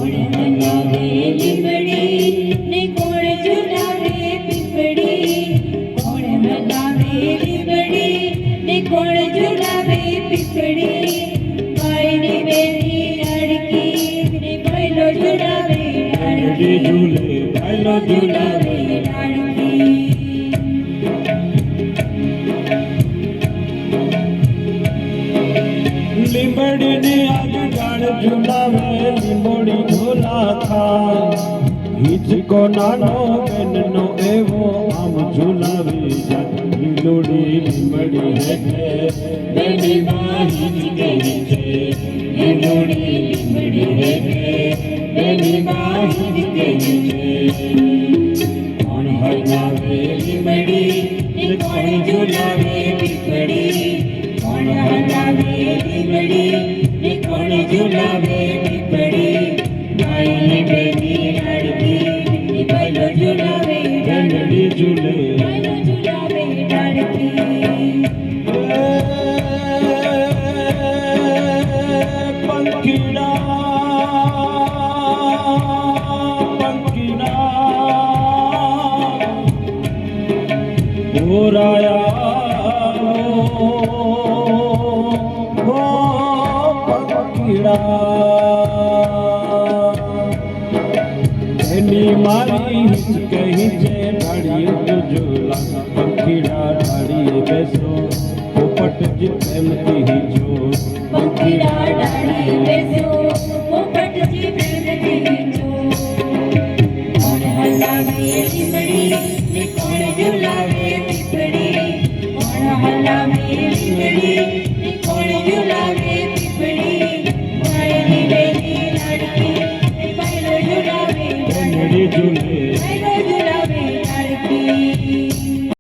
કોણ હલાવે લીમડી ને કોણ ઝુલાવે પીપળી કોણ હલાવે લીમડી ને કોણ ઝુલાવે પીપળી ગાયની બેની લાડકી ને ભાઈલો ઝુલાવે લાડકી ઝૂલે ભાઈલો ઝુલાવે લાડકી લીંબડીની આજ ડાળ ઝુલાવે લીંબોડી ઝોલા થાય હિચકો નાનો બેનનો એવો આમ ઝુલાવી જાય લીલોડી લીંબડી હેઠે બેની માં હિચકે નીચે લીલોડી લીમડી હેઠે બેની માં હિચકે નીચે કોણ હલાવે લીમડી ને કોણ ઝુલાવે પીપળી કોણ હલાવે લીમડી ને કોણ ઝુલાવે પીપળી ગાયની બેની લાડકી ને ભાઈલો ઝુલાવે બેનડી ઝૂલે ભાઈલો ઝુલાવે લાડકી પંખીડા પંખીડા ઓરાયા હો પંખીડા એની મારી હિચકે હિચે ઢાળીએ ઝૂલા પંખીડા ઢાળીએ બેસો પોપટ જ પ્રેમથી હિજો પંખીડા ડાળી બેસો